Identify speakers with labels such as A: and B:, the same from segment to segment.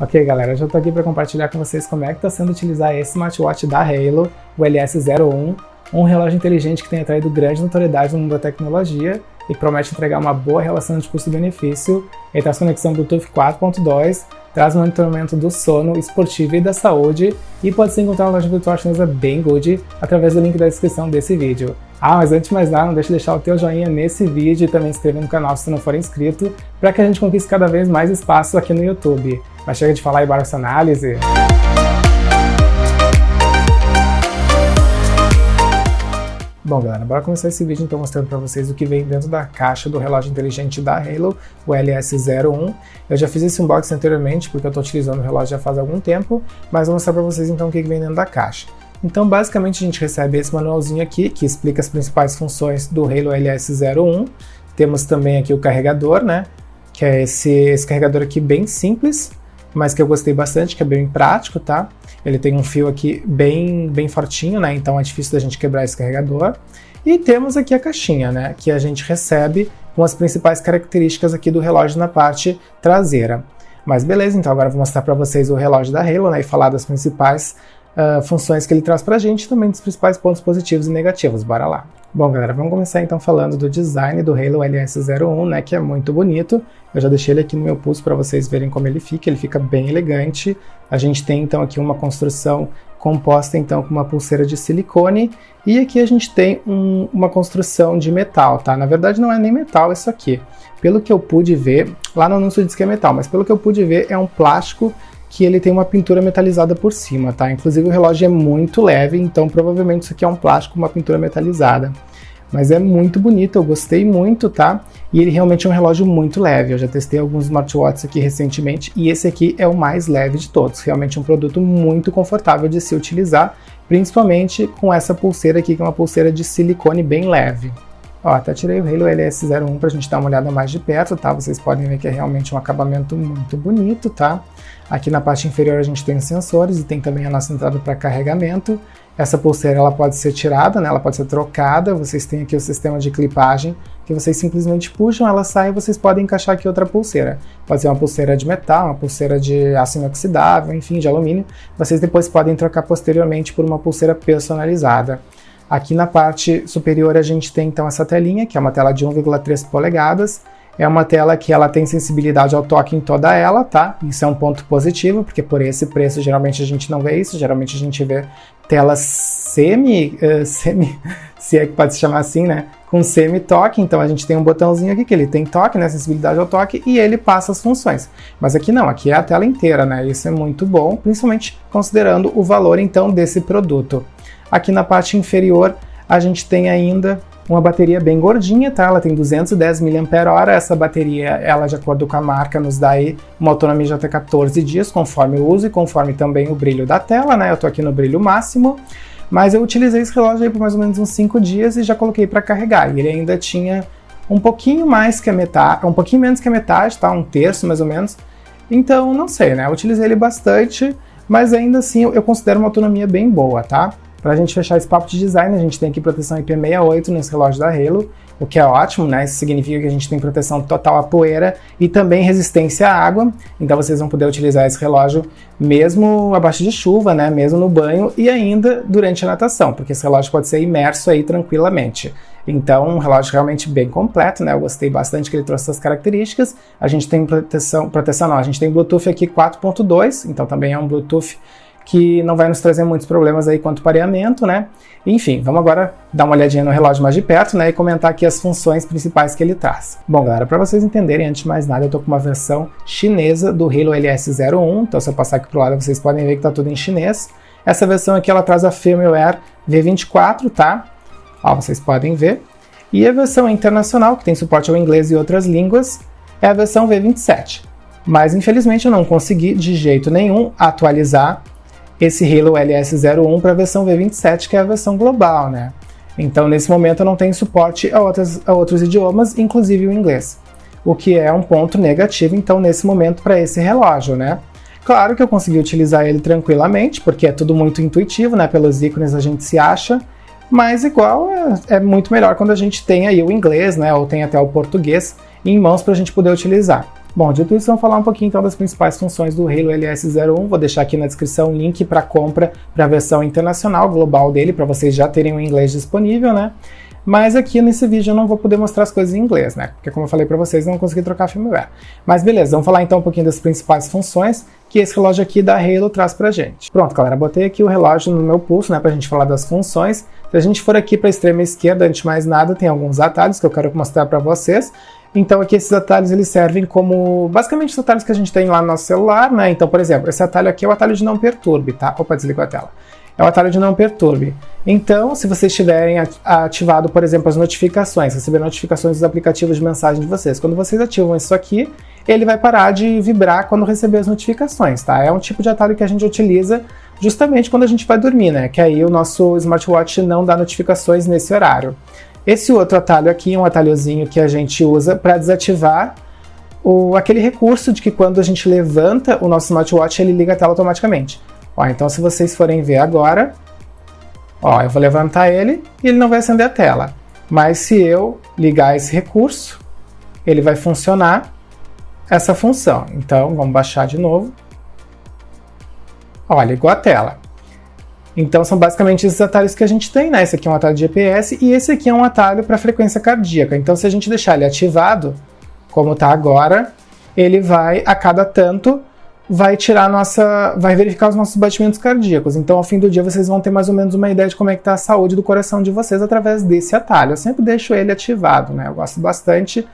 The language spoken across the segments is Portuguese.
A: Ok, galera, eu já estou aqui para compartilhar com vocês como é que está sendo utilizar esse smartwatch da Halo, o LS01, um relógio inteligente que tem atraído grande notoriedade no mundo da tecnologia e promete entregar uma boa relação de custo-benefício. Ele traz conexão Bluetooth 4.2, traz monitoramento do sono, esportivo e da saúde e pode ser encontrado na loja virtual chinesa Banggood através do link da descrição desse vídeo. Mas antes de mais nada, não deixe de deixar o teu joinha nesse vídeo e também se inscrever no canal se não for inscrito, para que a gente conquiste cada vez mais espaço aqui no YouTube. Mas chega de falar e bora essa análise! Bom, galera, bora começar esse vídeo então mostrando para vocês o que vem dentro da caixa do relógio inteligente da Halo, o LS01. Eu já fiz esse unboxing anteriormente porque eu estou utilizando o relógio já faz algum tempo, mas vou mostrar para vocês então o que vem dentro da caixa. Então, basicamente, a gente recebe esse manualzinho aqui, que explica as principais funções do Halo LS01. Temos também aqui o carregador, né, que é esse carregador aqui bem simples, mas que eu gostei bastante, que é bem prático, tá? Ele tem um fio aqui bem fortinho, né? Então é difícil da gente quebrar esse carregador. E temos aqui a caixinha, né? Que a gente recebe com as principais características aqui do relógio na parte traseira. Mas beleza, então agora eu vou mostrar para vocês o relógio da Halo, né? E falar das principais funções que ele traz pra gente, também dos principais pontos positivos e negativos. Bora lá! Bom, galera, vamos começar então falando do design do Halo LS01, né, que é muito bonito. Eu já deixei ele aqui no meu pulso para vocês verem como ele fica bem elegante. A gente tem então aqui uma construção composta então com uma pulseira de silicone e aqui a gente tem uma construção de metal, tá? Na verdade não é nem metal isso aqui. Pelo que eu pude ver, lá no anúncio diz que é metal, mas pelo que eu pude ver é um plástico que ele tem uma pintura metalizada por cima, tá? Inclusive o relógio é muito leve, então provavelmente isso aqui é um plástico com uma pintura metalizada. Mas é muito bonito, eu gostei muito, tá? E ele realmente é um relógio muito leve. Eu já testei alguns smartwatches aqui recentemente e esse aqui é o mais leve de todos. Realmente é um produto muito confortável de se utilizar, principalmente com essa pulseira aqui, que é uma pulseira de silicone bem leve. Ó, até tirei o Halo LS01 pra gente dar uma olhada mais de perto, tá? Vocês podem ver que é realmente um acabamento muito bonito, tá? Aqui na parte inferior a gente tem os sensores e tem também a nossa entrada para carregamento. Essa pulseira ela pode ser tirada, né? Ela pode ser trocada. Vocês têm aqui o sistema de clipagem, que vocês simplesmente puxam, ela sai e vocês podem encaixar aqui outra pulseira. Pode ser uma pulseira de metal, uma pulseira de aço inoxidável, enfim, de alumínio. Vocês depois podem trocar posteriormente por uma pulseira personalizada. Aqui na parte superior a gente tem então essa telinha, que é uma tela de 1,3 polegadas. É uma tela que ela tem sensibilidade ao toque em toda ela, tá? Isso é um ponto positivo, porque por esse preço geralmente a gente não vê isso. Geralmente a gente vê telas se é que pode se chamar assim, né? Com semi-toque, então a gente tem um botãozinho aqui que ele tem toque, né? Sensibilidade ao toque, e ele passa as funções. Mas aqui não, aqui é a tela inteira, né? Isso é muito bom, principalmente considerando o valor então desse produto. Aqui na parte inferior a gente tem ainda uma bateria bem gordinha, tá? Ela tem 210 mAh. Essa bateria, ela de acordo com a marca, nos dá aí uma autonomia de até 14 dias, conforme o uso e conforme também o brilho da tela, né? Eu tô aqui no brilho máximo, mas eu utilizei esse relógio aí por mais ou menos uns 5 dias e já coloquei para carregar. E ele ainda tinha um pouquinho mais que a metade, um pouquinho menos que a metade, tá? 1/3 mais ou menos. Então, não sei, né? Eu utilizei ele bastante, mas ainda assim eu considero uma autonomia bem boa, tá? Para a gente fechar esse papo de design, a gente tem aqui proteção IP68 nesse relógio da Halo, o que é ótimo, né? Isso significa que a gente tem proteção total à poeira e também resistência à água, então vocês vão poder utilizar esse relógio mesmo abaixo de chuva, né? Mesmo no banho e ainda durante a natação, porque esse relógio pode ser imerso aí tranquilamente. Então, um relógio realmente bem completo, né? Eu gostei bastante que ele trouxe essas características. A gente tem a gente tem Bluetooth aqui 4.2, então também é um Bluetooth que não vai nos trazer muitos problemas aí quanto pareamento, né? Enfim, vamos agora dar uma olhadinha no relógio mais de perto, né? E comentar aqui as funções principais que ele traz. Bom, galera, para vocês entenderem, antes de mais nada, eu tô com uma versão chinesa do Halo LS01, então se eu passar aqui pro lado, vocês podem ver que tá tudo em chinês. Essa versão aqui, ela traz a firmware V24, tá? Ó, vocês podem ver. E a versão internacional, que tem suporte ao inglês e outras línguas, é a versão V27. Mas, infelizmente, eu não consegui, de jeito nenhum, atualizar esse Halo LS01 para a versão V27, que é a versão global, né? Então, nesse momento, eu não tenho suporte a outros idiomas, inclusive o inglês. O que é um ponto negativo, então, nesse momento, para esse relógio, né? Claro que eu consegui utilizar ele tranquilamente, porque é tudo muito intuitivo, né? Pelos ícones a gente se acha, mas igual é muito melhor quando a gente tem aí o inglês, né? Ou tem até o português em mãos para a gente poder utilizar. Bom, dito isso, vamos falar um pouquinho então das principais funções do Halo LS01. Vou deixar aqui na descrição o link para compra para a versão internacional, global dele, para vocês já terem o inglês disponível, né? Mas aqui nesse vídeo eu não vou poder mostrar as coisas em inglês, né? Porque como eu falei para vocês, eu não consegui trocar firmware. Mas beleza, vamos falar então um pouquinho das principais funções que esse relógio aqui da Halo traz pra gente. Pronto, galera, botei aqui o relógio no meu pulso, né, pra gente falar das funções. Se a gente for aqui para a extrema esquerda, antes de mais nada, tem alguns atalhos que eu quero mostrar para vocês. Então aqui esses atalhos eles servem como basicamente os atalhos que a gente tem lá no nosso celular, né? Então, por exemplo, esse atalho aqui é o atalho de não perturbe, tá? Opa, desligou a tela. É o atalho de não perturbe. Então, se vocês tiverem ativado, por exemplo, as notificações, receber notificações dos aplicativos de mensagem de vocês, quando vocês ativam isso aqui, ele vai parar de vibrar quando receber as notificações, tá? É um tipo de atalho que a gente utiliza justamente quando a gente vai dormir, né? Que aí o nosso smartwatch não dá notificações nesse horário. Esse outro atalho aqui é um atalhozinho que a gente usa para desativar aquele recurso de que quando a gente levanta o nosso smartwatch, ele liga a tela automaticamente. Ó, então se vocês forem ver agora, ó, eu vou levantar ele e ele não vai acender a tela. Mas se eu ligar esse recurso, ele vai funcionar essa função. Então vamos baixar de novo. Ó, ligou a tela. Então são basicamente esses atalhos que a gente tem, né? Esse aqui é um atalho de GPS e esse aqui é um atalho para frequência cardíaca. Então se a gente deixar ele ativado, como está agora, ele vai, a cada tanto, vai verificar os nossos batimentos cardíacos. Então ao fim do dia vocês vão ter mais ou menos uma ideia de como é que está a saúde do coração de vocês através desse atalho. Eu sempre deixo ele ativado, né? Eu gosto bastante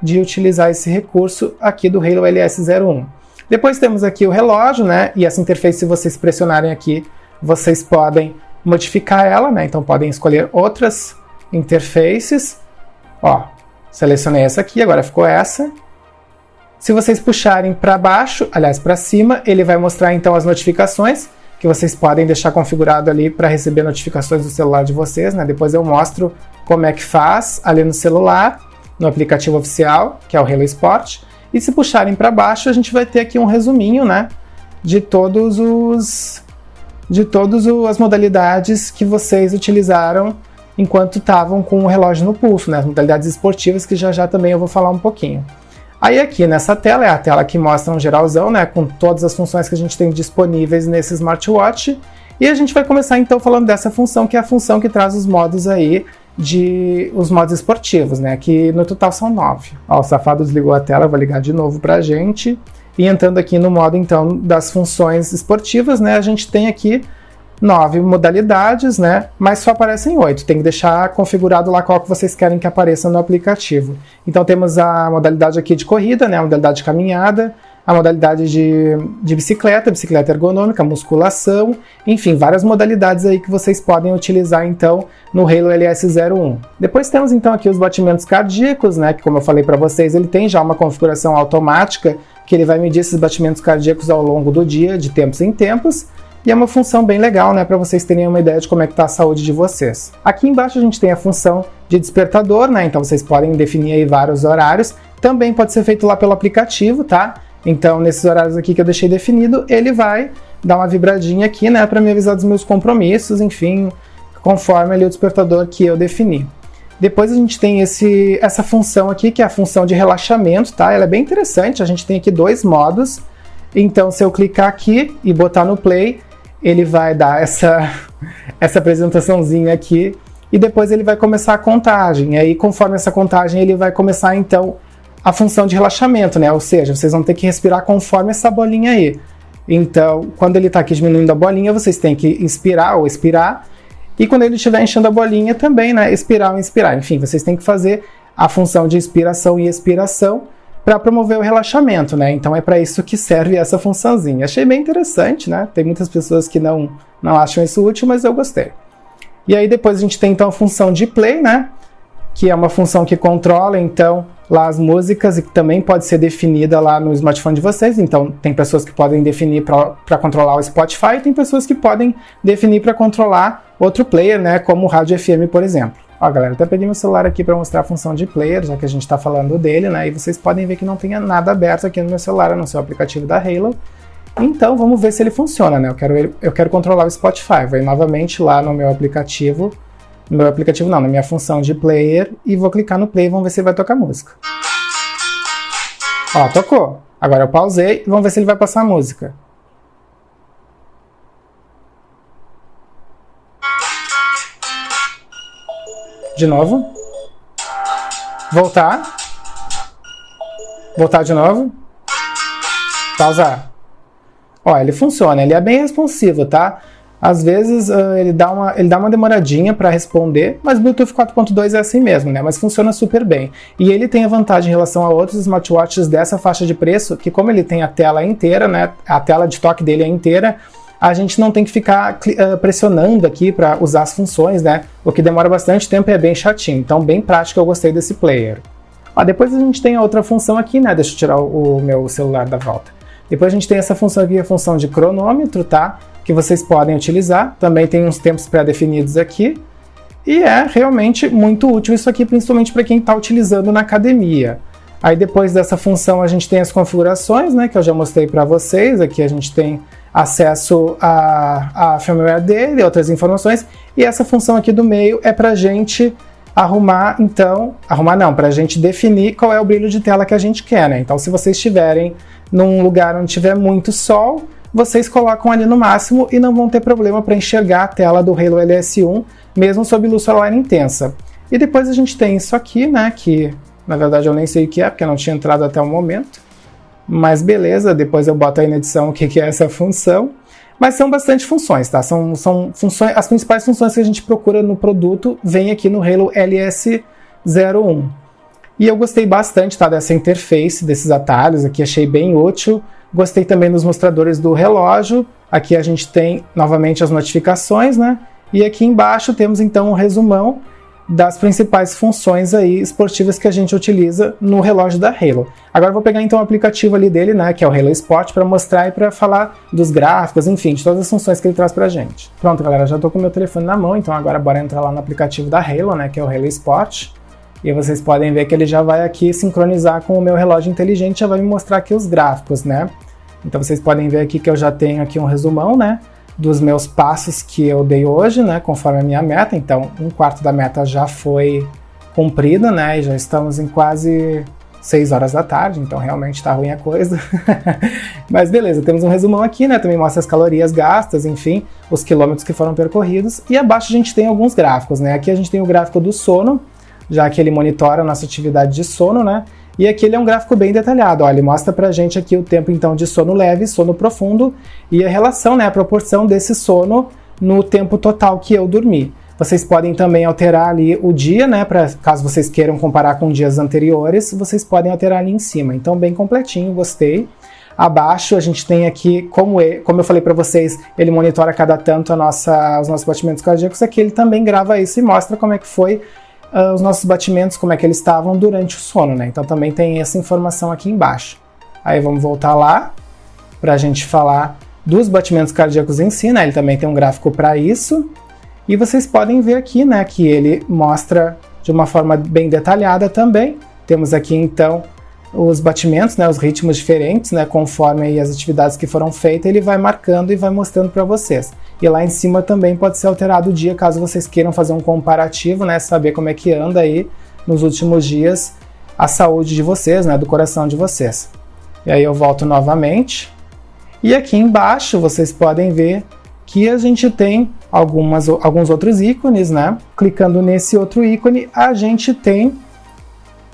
A: de utilizar esse recurso aqui do Halo LS01. Depois temos aqui o relógio, né? E essa interface, se vocês pressionarem aqui, vocês podem modificar ela, né? Então podem escolher outras interfaces. Ó, selecionei essa aqui, agora ficou essa. Se vocês puxarem para baixo, aliás, para cima, ele vai mostrar então as notificações, que vocês podem deixar configurado ali para receber notificações do celular de vocês, né? Depois eu mostro como é que faz ali no celular, no aplicativo oficial, que é o Halo Sport. E se puxarem para baixo, a gente vai ter aqui um resuminho, né? De todas as modalidades que vocês utilizaram enquanto estavam com o relógio no pulso, né? As modalidades esportivas, que já também eu vou falar um pouquinho. Aí aqui nessa tela, é a tela que mostra um geralzão, né? Com todas as funções que a gente tem disponíveis nesse smartwatch. E a gente vai começar então falando dessa função, que é a função que traz os modos aí, os modos esportivos, né? Que no total são 9. Ó, o safado desligou a tela, vou ligar de novo pra gente. E entrando aqui no modo, então, das funções esportivas, né, a gente tem aqui 9 modalidades, né, mas só aparecem 8. Tem que deixar configurado lá qual que vocês querem que apareça no aplicativo. Então temos a modalidade aqui de corrida, né, a modalidade de caminhada, a modalidade de bicicleta ergonômica, musculação, enfim, várias modalidades aí que vocês podem utilizar, então, no Halo LS01. Depois temos, então, aqui os batimentos cardíacos, né, que como eu falei para vocês, ele tem já uma configuração automática, que ele vai medir esses batimentos cardíacos ao longo do dia, de tempos em tempos, e é uma função bem legal, né, para vocês terem uma ideia de como é que está a saúde de vocês. Aqui embaixo a gente tem a função de despertador, né, então vocês podem definir aí vários horários, também pode ser feito lá pelo aplicativo, tá? Então, nesses horários aqui que eu deixei definido, ele vai dar uma vibradinha aqui, né, para me avisar dos meus compromissos, enfim, conforme ali o despertador que eu defini. Depois a gente tem essa função aqui, que é a função de relaxamento, tá? Ela é bem interessante, a gente tem aqui 2 modos. Então, se eu clicar aqui e botar no play, ele vai dar essa apresentaçãozinha aqui, e depois ele vai começar a contagem. E aí, conforme essa contagem, ele vai começar, então, a função de relaxamento, né? Ou seja, vocês vão ter que respirar conforme essa bolinha aí. Então, quando ele está aqui diminuindo a bolinha, vocês têm que inspirar ou expirar. E quando ele estiver enchendo a bolinha também, né? Expirar ou inspirar. Enfim, vocês têm que fazer a função de inspiração e expiração para promover o relaxamento, né? Então é para isso que serve essa funçãozinha. Achei bem interessante, né? Tem muitas pessoas que não acham isso útil, mas eu gostei. E aí depois a gente tem então a função de play, né? Que é uma função que controla, então, lá as músicas e que também pode ser definida lá no smartphone de vocês. Então, tem pessoas que podem definir para controlar o Spotify e tem pessoas que podem definir para controlar outro player, né, como o Rádio FM, por exemplo. Ó, galera, até peguei meu celular aqui para mostrar a função de player, já que a gente está falando dele, né, e vocês podem ver que não tem nada aberto aqui no meu celular, a não ser o aplicativo da Halo. Então, vamos ver se ele funciona, né, eu quero controlar o Spotify. Vou ir novamente lá no meu aplicativo, na minha função de player, e vou clicar no play e vamos ver se ele vai tocar música. Ó, tocou. Agora eu pausei e vamos ver se ele vai passar a música. De novo. Voltar. Voltar de novo. Pausar. Ó, ele funciona, ele é bem responsivo, tá? Às vezes ele dá uma demoradinha para responder, mas o Bluetooth 4.2 é assim mesmo, né? Mas funciona super bem. E ele tem a vantagem em relação a outros smartwatches dessa faixa de preço, que como ele tem a tela inteira, né? A tela de toque dele é inteira, a gente não tem que ficar pressionando aqui para usar as funções, né? O que demora bastante tempo e é bem chatinho. Então, bem prático, eu gostei desse player. Ó, depois a gente tem a outra função aqui, né? Deixa eu tirar o meu celular da volta. Depois a gente tem essa função aqui, a função de cronômetro, tá? Que vocês podem utilizar. Também tem uns tempos pré-definidos aqui. E é realmente muito útil isso aqui, principalmente para quem está utilizando na academia. Aí depois dessa função a gente tem as configurações, né? Que eu já mostrei para vocês. Aqui a gente tem acesso a firmware dele e outras informações. E essa função aqui do meio é para a gente arrumar, então... Arrumar não, para a gente definir qual é o brilho de tela que a gente quer, né? Então se vocês estiverem num lugar onde tiver muito sol, vocês colocam ali no máximo e não vão ter problema para enxergar a tela do Halo LS1, mesmo sob luz solar intensa. E depois a gente tem isso aqui, né, que na verdade eu nem sei o que é, porque não tinha entrado até o momento. Mas beleza, depois eu boto aí na edição o que é essa função. Mas são bastante funções, tá? São funções, as principais funções que a gente procura no produto vêm aqui no Halo LS01. E eu gostei bastante, tá, dessa interface, desses atalhos aqui, achei bem útil. Gostei também dos mostradores do relógio. Aqui a gente tem novamente as notificações, né? E aqui embaixo temos então um resumão das principais funções aí esportivas que a gente utiliza no relógio da Halo. Agora eu vou pegar então o aplicativo ali dele, né, que é o Halo Sport, para mostrar e para falar dos gráficos, enfim, de todas as funções que ele traz pra gente. Pronto, galera, já tô com o meu telefone na mão, então agora bora entrar lá no aplicativo da Halo, né, que é o Halo Sport. E vocês podem ver que ele já vai aqui sincronizar com o meu relógio inteligente, já vai me mostrar aqui os gráficos, né? Então vocês podem ver aqui que eu já tenho aqui um resumão, né, dos meus passos que eu dei hoje, né, conforme a minha meta. Então, 1/4 da meta já foi cumprida, né, e já estamos em quase 6 horas da tarde, então realmente tá ruim a coisa. Mas beleza, temos um resumão aqui, né, também mostra as calorias gastas, enfim, os quilômetros que foram percorridos. E abaixo a gente tem alguns gráficos, né, aqui a gente tem o gráfico do sono, já que ele monitora a nossa atividade de sono, né? E aqui ele é um gráfico bem detalhado, ó, ele mostra pra gente aqui o tempo então de sono leve, sono profundo e a relação, né, a proporção desse sono no tempo total que eu dormi. Vocês podem também alterar ali o dia, né, caso vocês queiram comparar com dias anteriores, vocês podem alterar ali em cima. Então bem completinho, gostei. Abaixo a gente tem aqui, como eu falei para vocês, ele monitora cada tanto os nossos batimentos cardíacos, aqui ele também grava isso e mostra como é que foi os nossos batimentos, como é que eles estavam durante o sono, né? Então também tem essa informação aqui embaixo. Aí vamos voltar lá para a gente falar dos batimentos cardíacos em si, né? Ele também tem um gráfico para isso. E vocês podem ver aqui, né, que ele mostra de uma forma bem detalhada também. Temos aqui então os batimentos, né, os ritmos diferentes, né, conforme aí as atividades que foram feitas, ele vai marcando e vai mostrando para vocês. E lá em cima também pode ser alterado o dia, caso vocês queiram fazer um comparativo, né, saber como é que anda aí nos últimos dias a saúde de vocês, né, do coração de vocês. E aí eu volto novamente. E aqui embaixo vocês podem ver que a gente tem alguns outros ícones, né? Clicando nesse outro ícone, a gente tem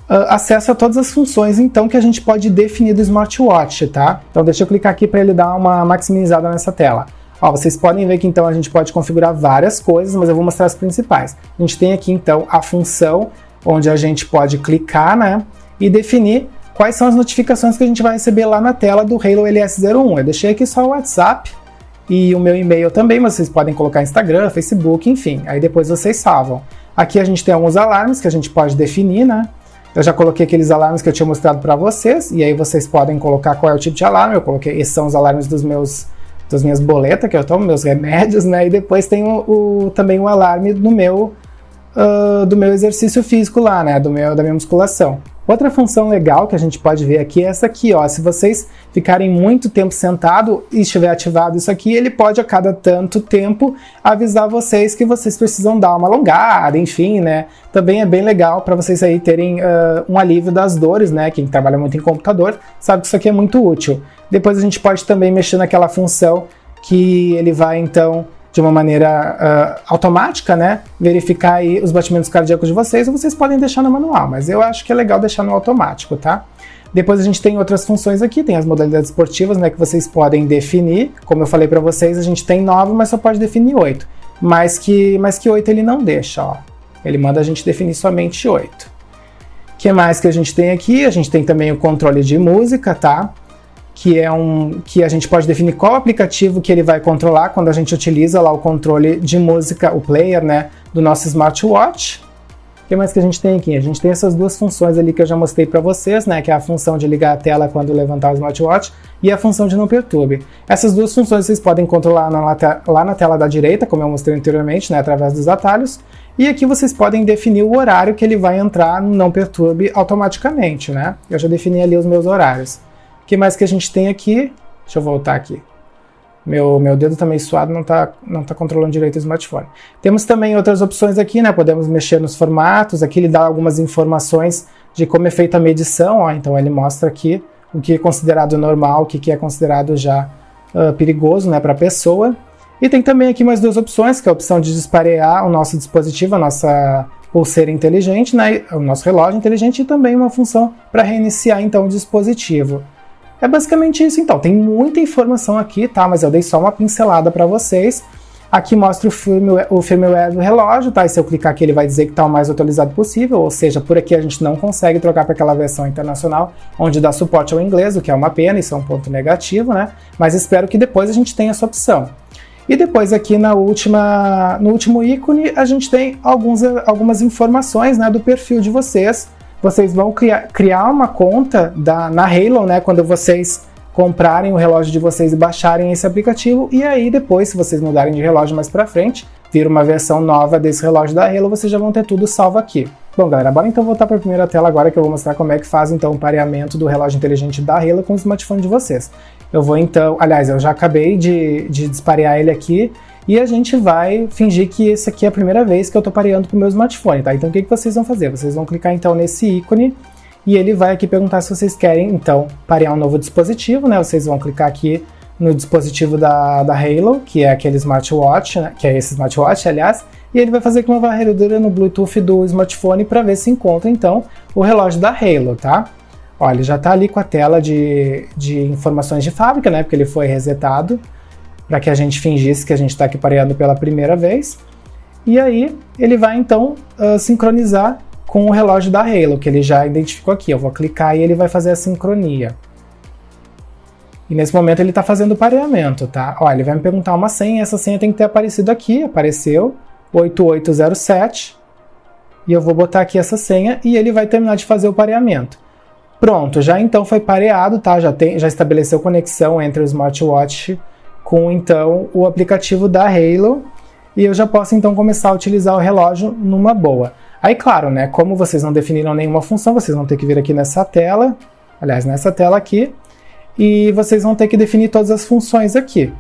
A: acesso a todas as funções, então, que a gente pode definir do smartwatch, tá? Então deixa eu clicar aqui para ele dar uma maximizada nessa tela. Ó, vocês podem ver que então a gente pode configurar várias coisas, mas eu vou mostrar as principais. A gente tem aqui então a função onde a gente pode clicar, né, e definir quais são as notificações que a gente vai receber lá na tela do Halo LS01. Eu deixei aqui só o WhatsApp e o meu e-mail também, mas vocês podem colocar Instagram, Facebook, enfim, aí depois vocês salvam. Aqui a gente tem alguns alarmes que a gente pode definir, né? Eu já coloquei aqueles alarmes que eu tinha mostrado para vocês, e aí vocês podem colocar qual é o tipo de alarme. Eu coloquei, esses são os alarmes das minhas boletas que eu tomo, meus remédios, né? E depois tem também o alarme do meu do meu exercício físico lá, né, da minha musculação. Outra função legal que a gente pode ver aqui é essa aqui, ó. Se vocês ficarem muito tempo sentado e estiver ativado isso aqui, ele pode a cada tanto tempo avisar vocês que vocês precisam dar uma alongada, enfim, né? Também é bem legal para vocês aí terem um alívio das dores, né? Quem trabalha muito em computador sabe que isso aqui é muito útil. Depois a gente pode também mexer naquela função que ele vai então de uma maneira automática, né, verificar aí os batimentos cardíacos de vocês, ou vocês podem deixar no manual, mas eu acho que é legal deixar no automático, tá? Depois a gente tem outras funções aqui, tem as modalidades esportivas, né, que vocês podem definir. Como eu falei para vocês, a gente tem 9, mas só pode definir 8. Mais que 8 ele não deixa, ó. Ele manda a gente definir somente 8. O que mais que a gente tem aqui? A gente tem também o controle de música, tá? Que a gente pode definir qual aplicativo que ele vai controlar quando a gente utiliza lá o controle de música, o player, né, do nosso smartwatch. O que mais que a gente tem aqui? A gente tem essas duas funções ali que eu já mostrei para vocês, né, que é a função de ligar a tela quando levantar o smartwatch e a função de não perturbe. Essas duas funções vocês podem controlar lá na tela da direita, como eu mostrei anteriormente, né, através dos atalhos. E aqui vocês podem definir o horário que ele vai entrar no não perturbe automaticamente, né? Eu já defini ali os meus horários. O que mais que a gente tem aqui? Deixa eu voltar aqui. Meu dedo tá meio suado, não tá controlando direito o smartphone. Temos também outras opções aqui, né? Podemos mexer nos formatos. Aqui ele dá algumas informações de como é feita a medição. Ó. Então ele mostra aqui o que é considerado normal, o que é considerado já perigoso, né, para a pessoa. E tem também aqui mais duas opções, que é a opção de disparear o nosso dispositivo, a nossa pulseira inteligente, né, o nosso relógio inteligente, e também uma função para reiniciar então o dispositivo. É basicamente isso, então. Tem muita informação aqui, tá? Mas eu dei só uma pincelada para vocês. Aqui mostra o firmware do relógio, tá? E se eu clicar aqui, ele vai dizer que está o mais atualizado possível, ou seja, por aqui a gente não consegue trocar para aquela versão internacional, onde dá suporte ao inglês, o que é uma pena, isso é um ponto negativo, né? Mas espero que depois a gente tenha essa opção. E depois aqui no último ícone, a gente tem algumas informações, né, do perfil de vocês. Vocês vão criar uma conta na Halo, né, quando vocês comprarem o relógio de vocês e baixarem esse aplicativo, e aí depois, se vocês mudarem de relógio mais pra frente, vir uma versão nova desse relógio da Halo, vocês já vão ter tudo salvo aqui. Bom, galera, bora então voltar para a primeira tela agora, que eu vou mostrar como é que faz então o pareamento do relógio inteligente da Halo com o smartphone de vocês. Eu vou então, aliás, eu já acabei de disparear ele aqui, e a gente vai fingir que esse aqui é a primeira vez que eu estou pareando com o meu smartphone, tá? Então o que vocês vão fazer? Vocês vão clicar então nesse ícone, e ele vai aqui perguntar se vocês querem então parear um novo dispositivo, né? Vocês vão clicar aqui no dispositivo da Halo, que é aquele smartwatch, né? Que é esse smartwatch, aliás, e ele vai fazer aqui uma varredura no Bluetooth do smartphone para ver se encontra então o relógio da Halo, tá? Olha, ele já está ali com a tela de informações de fábrica, né? Porque ele foi resetado para que a gente fingisse que a gente está aqui pareando pela primeira vez. E aí ele vai então sincronizar com o relógio da Halo, que ele já identificou aqui. Eu vou clicar e ele vai fazer a sincronia. E nesse momento ele está fazendo o pareamento, tá? Olha, ele vai me perguntar uma senha, essa senha tem que ter aparecido aqui, apareceu, 8807, e eu vou botar aqui essa senha e ele vai terminar de fazer o pareamento. Pronto, já então foi pareado, tá? Já estabeleceu conexão entre o smartwatch com então o aplicativo da Halo, e eu já posso então começar a utilizar o relógio numa boa. Aí claro, né, como vocês não definiram nenhuma função, vocês vão ter que vir aqui nessa tela, aliás, nessa tela aqui, e vocês vão ter que definir todas as funções aqui,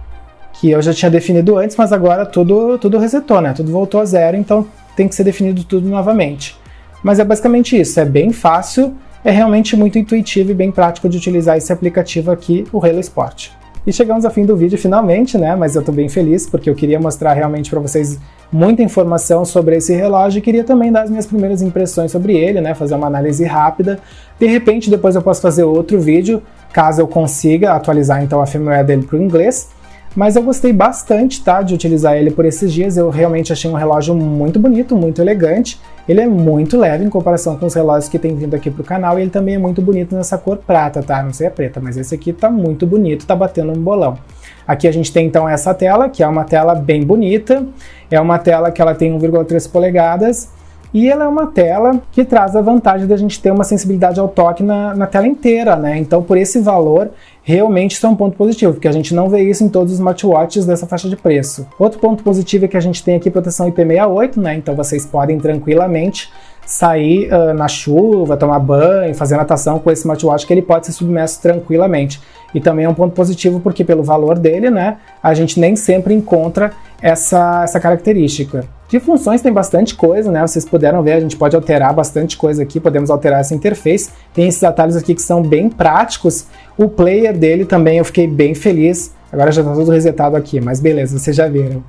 A: que eu já tinha definido antes, mas agora tudo resetou, né, tudo voltou a zero, então tem que ser definido tudo novamente. Mas é basicamente isso, é bem fácil, é realmente muito intuitivo e bem prático de utilizar esse aplicativo aqui, o Halo Sport. E chegamos ao fim do vídeo finalmente, né? Mas eu tô bem feliz porque eu queria mostrar realmente para vocês muita informação sobre esse relógio e queria também dar as minhas primeiras impressões sobre ele, né? Fazer uma análise rápida. De repente, depois eu posso fazer outro vídeo, caso eu consiga atualizar então a firmware dele para o inglês. Mas eu gostei bastante, tá, de utilizar ele por esses dias. Eu realmente achei um relógio muito bonito, muito elegante. Ele é muito leve em comparação com os relógios que tem vindo aqui pro canal, e ele também é muito bonito nessa cor prata, tá? Não sei a preta, mas esse aqui tá muito bonito, tá batendo um bolão. Aqui a gente tem então essa tela, que é uma tela bem bonita. É uma tela que ela tem 1,3 polegadas. E ela é uma tela que traz a vantagem da gente ter uma sensibilidade ao toque na tela inteira, né? Então, por esse valor, realmente isso é um ponto positivo, porque a gente não vê isso em todos os smartwatches dessa faixa de preço. Outro ponto positivo é que a gente tem aqui proteção IP68, né? Então vocês podem tranquilamente sair na chuva, tomar banho, fazer natação com esse smartwatch, que ele pode ser submerso tranquilamente. E também é um ponto positivo porque pelo valor dele, né, a gente nem sempre encontra essa característica. De funções tem bastante coisa, né, vocês puderam ver, a gente pode alterar bastante coisa aqui, podemos alterar essa interface, tem esses atalhos aqui que são bem práticos. O player dele também eu fiquei bem feliz, agora já está tudo resetado aqui, mas beleza, vocês já viram.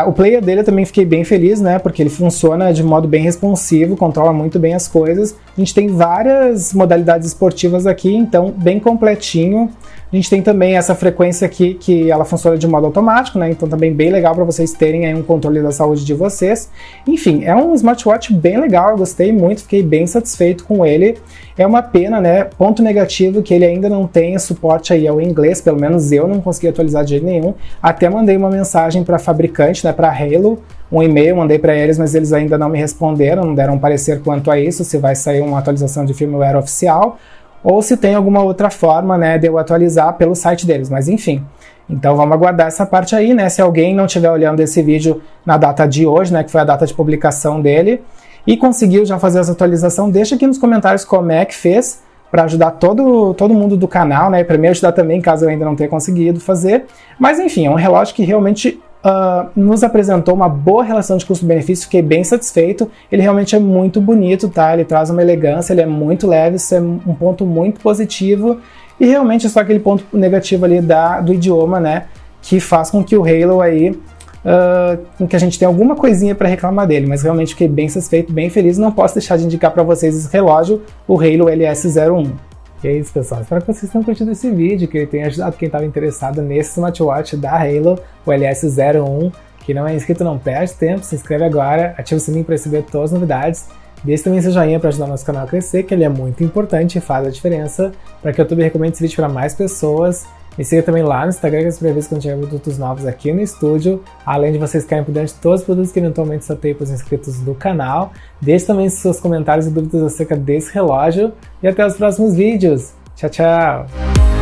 A: O player dele eu também fiquei bem feliz, né, porque ele funciona de modo bem responsivo, controla muito bem as coisas. A gente tem várias modalidades esportivas aqui, então bem completinho. A gente tem também essa frequência aqui que ela funciona de modo automático, né, então também bem legal para vocês terem aí um controle da saúde de vocês. Enfim, é um smartwatch bem legal, eu gostei muito, fiquei bem satisfeito com ele. É uma pena, né, ponto negativo que ele ainda não tenha suporte aí ao inglês, pelo menos eu não consegui atualizar de jeito nenhum. Até mandei uma mensagem para a fabricante, né, para a Halo, um e-mail, mandei para eles, mas eles ainda não me responderam, não deram um parecer quanto a isso, se vai sair uma atualização de firmware oficial, ou se tem alguma outra forma, né, de eu atualizar pelo site deles, mas enfim. Então vamos aguardar essa parte aí, né, se alguém não estiver olhando esse vídeo na data de hoje, né, que foi a data de publicação dele, e conseguiu já fazer essa atualização, deixa aqui nos comentários como é que fez, para ajudar todo mundo do canal, né, e para me ajudar também, caso eu ainda não tenha conseguido fazer. Mas enfim, é um relógio que realmente nos apresentou uma boa relação de custo-benefício, fiquei bem satisfeito. Ele realmente é muito bonito, tá? Ele traz uma elegância, ele é muito leve, isso é um ponto muito positivo. E realmente é só aquele ponto negativo ali do idioma, né, que faz com que o Halo aí, com que a gente tenha alguma coisinha para reclamar dele, mas realmente fiquei bem satisfeito, bem feliz. Não posso deixar de indicar para vocês esse relógio, o Halo LS01. E é isso, pessoal, espero que vocês tenham curtido esse vídeo, que ele tenha ajudado quem estava interessado nesse smartwatch da Halo, o LS01, que não é inscrito, não perde tempo, se inscreve agora, ativa o sininho para receber todas as novidades, deixe também seu joinha para ajudar o nosso canal a crescer, que ele é muito importante e faz a diferença para que o YouTube recomende esse vídeo para mais pessoas. Me siga também lá no Instagram, que é a primeira vez que eu tiver produtos novos aqui no estúdio, além de vocês ficarem por dentro de todos os produtos que eventualmente sorteio para os inscritos do canal. Deixe também seus comentários e dúvidas acerca desse relógio e até os próximos vídeos. Tchau, tchau!